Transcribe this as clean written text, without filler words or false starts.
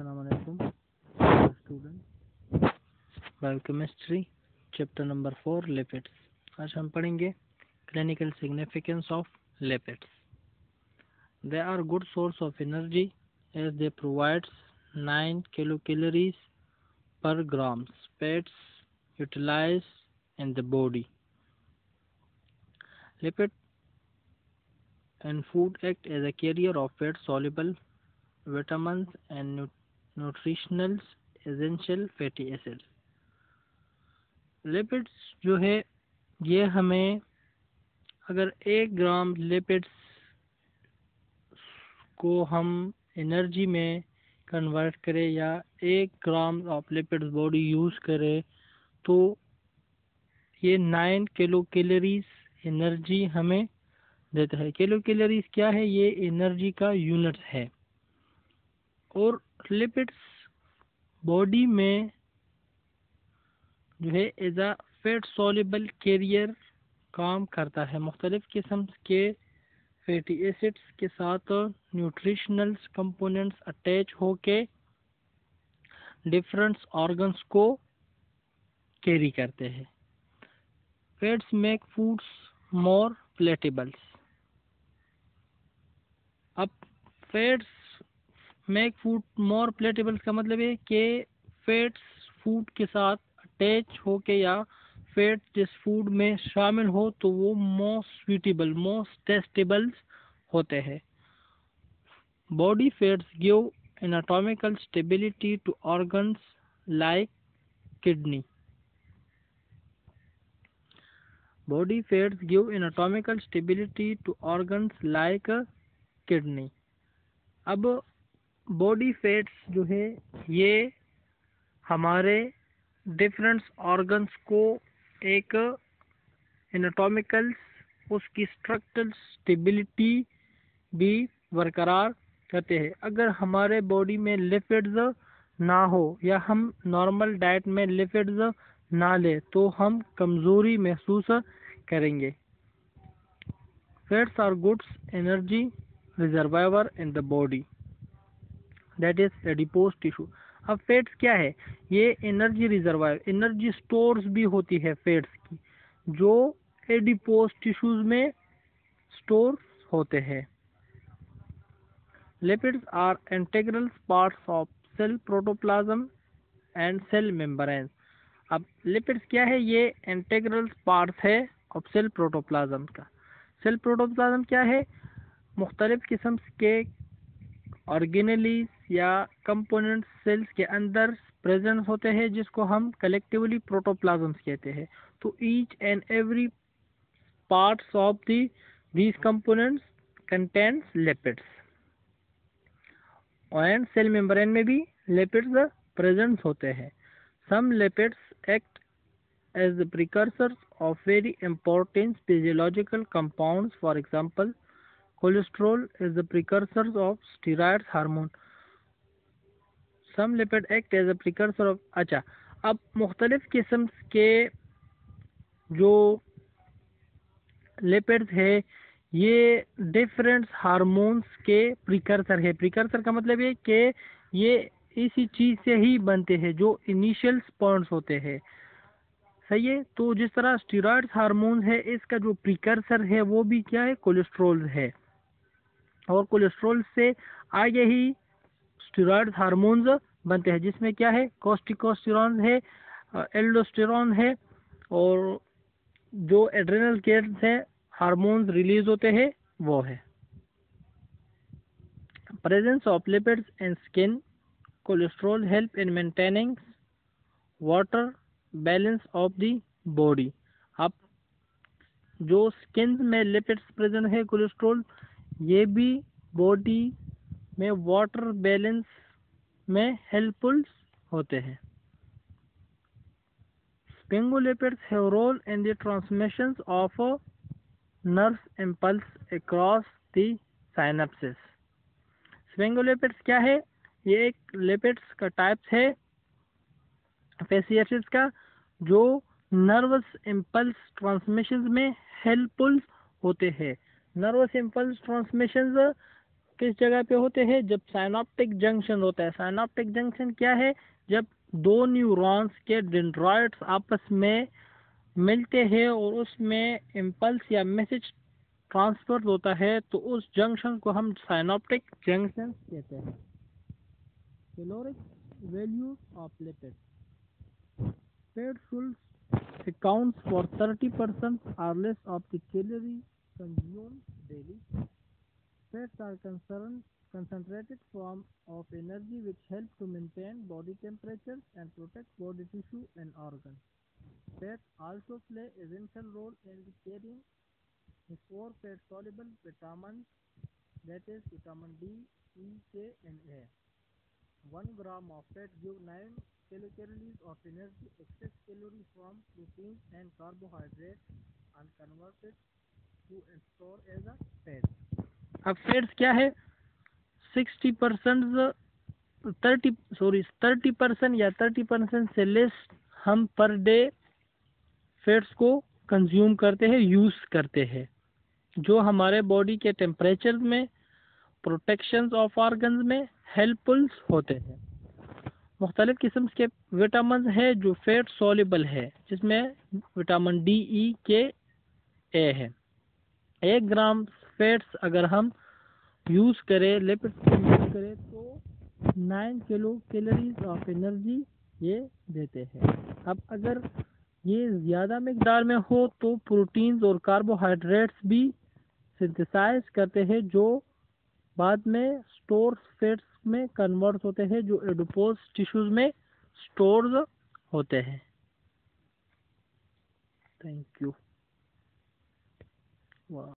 Assalamualaikum student. Biochemistry chapter number 4 lipids. आज हम पढ़ेंगे clinical significance of lipids. They are good source of energy as they provides 9 kilocalories per gram fats utilized in the body. Lipid and food act as a carrier of fat soluble vitamins and nutritional essential fatty acids. Lipids जो है ये हमें अगर 1 ग्राम lipids को हम energy में convert करें या 1 gram of lipids body use करे तो ये 9 किलो कैलोरीज एनर्जी हमें देता है। किलो कैलोरीज क्या है? ये एनर्जी का यूनिट है। और लिपिड्स बॉडी में जो है as a fat soluble carrier काम करता है। मुख्तलिफ किस्म के फैटी एसिड्स के साथ न्यूट्रिशनल कंपोनेंट्स अटैच होके डिफरेंट ऑर्गन्स को कैरी करते हैं। फैट्स मेक फूड्स मोर प्लेटेबल्स। अब फैट्स मेक फूड मोर प्लेटेबल्स का मतलब है कि फैट्स फूड के साथ अटैच होके या फैट जिस फूड में शामिल हो तो वो मोस्ट स्वीटेबल मोस्ट टेस्टेबल्स होते हैं। Body fats give anatomical stability to organs like kidney. Body fats give anatomical stability to organs like kidney. अब बॉडी फैट्स जो है ये हमारे डिफरेंट ऑर्गन्स को एक एनाटॉमिकल उसकी स्ट्रक्चरल स्टेबिलिटी भी बरकरार करते हैं। अगर हमारे बॉडी में लिपिड्स ना हो या हम नॉर्मल डाइट में लिपिड्स ना ले तो हम कमज़ोरी महसूस करेंगे। Fats are goods energy reservoir in the body that is adipose tissue. अब फैट्स क्या है? ये एनर्जी रिजर्वायर, एनर्जी स्टोर्स भी होती है फैट्स की जो एडिपोज टिश्यूज में स्टोर होते हैं। Lipids are integral parts of cell protoplasm and cell membrane. अब लिपिड्स क्या है? ये इंटीग्रल पार्ट्स है ऑफ सेल प्रोटोप्लाज्म का। सेल प्रोटोप्लाज्म क्या है? मुख्तलिफ किस्म के ऑर्गेनेलीज या कंपोनेंट सेल्स के अंदर प्रेजेंट होते हैं जिसको हम कलेक्टिवली प्रोटोप्लाज्म कहते हैं। तो each and every parts of these components contains lipids. And cell membrane में भी लिपिड्स प्रेजेंट होते हैं। Some lipids act as the precursors of very important physiological compounds. For example cholesterol is the precursor of steroid hormone. Some lipid act as a precursor of अच्छा, अब मुख्तलिफ किस्म के जो लिपिड्स है ये डिफरेंट हार्मोन्स के प्रिकर्सर है। प्रिकर्सर का मतलब है कि ये इसी चीज़ से ही बनते हैं जो इनिशियल पॉइंट्स होते हैं। सही है। तो जिस तरह स्टेरॉइड हार्मोन है इसका जो प्रिकर्सर है वो भी क्या है? कोलेस्ट्रॉल है। और कोलेस्ट्रॉल से आगे ही स्टेरॉइड हार्मोन्स बनते हैं जिसमें क्या है? कोर्टिकोस्टेरॉन है, एल्डोस्टेरॉन है और जो एड्रेनल ग्लैंड है हार्मोन्स रिलीज होते हैं वो है। Presence of lipids in skin. Cholesterol help in maintaining water balance of the body. अब जो स्किन में लिपिड्स प्रेजेंट है कोलेस्ट्रॉल ये भी बॉडी में वाटर बैलेंस में हेल्पफुल होते हैं। Sphingolipids have role in the transmission of nerve impulse across the synapses. Sphingolipids क्या है? ये एक लिपिड्स का टाइप्स है फैटी एसिड्स का जो नर्वस इम्पल्स ट्रांसमिशन में हेल्पफुल होते हैं। नर्वस इम्पल्स ट्रांसमिशन किस जगह पे होते हैं? जब साइनॉप्टिक जंक्शन होता है। साइनॉप्टिक जंक्शन क्या है? जब दो न्यूरॉन्स के डेंड्राइट्स आपस में मिलते हैं और उसमें इम्पल्स या मैसेज ट्रांसफर होता है, तो उस जंक्शन को हम साइनॉप्टिक जंक्शन कहते हैं। Caloric values of lipid. Fat Schulz accounts for 30% or less of the calorie consumed daily. Fats are concentrated form of energy which help to maintain body temperature and protect body tissue and organs. Fats also play a essential role in carrying the four fat-soluble vitamins, that is vitamin D, E, K, and A. 1 gram of fat gives 9 kilocalories of energy. Excess calories from proteins and carbohydrates are converted to and store as a fat. अब fats क्या है? 60% 30% या 30% से less हम per day fats को consume करते हैं, use करते हैं, जो हमारे बॉडी के टेम्परेचर में, प्रोटेक्शन ऑफ ऑर्गन्स में हेल्पफुल होते हैं। मुख्तलिफ किस्म के विटामिन है जो फैट सॉल्युबल है, जिसमें विटामिन डी, ई, के, ए है। 1 ग्राम फैट्स अगर हम यूज करें, लिपिड को यूज करें, तो 9 किलो कैलोरीज ऑफ एनर्जी ये देते हैं। अब अगर ये ज़्यादा मिकदार में हो तो प्रोटीन्स और कार्बोहाइड्रेट्स भी सिंथेसाइज करते हैं, जो बाद में स्टोर फैट्स में कन्वर्ट होते हैं, जो एडिपोज टिश्यूज में स्टोर्ड होते हैं। Thank you. वाह।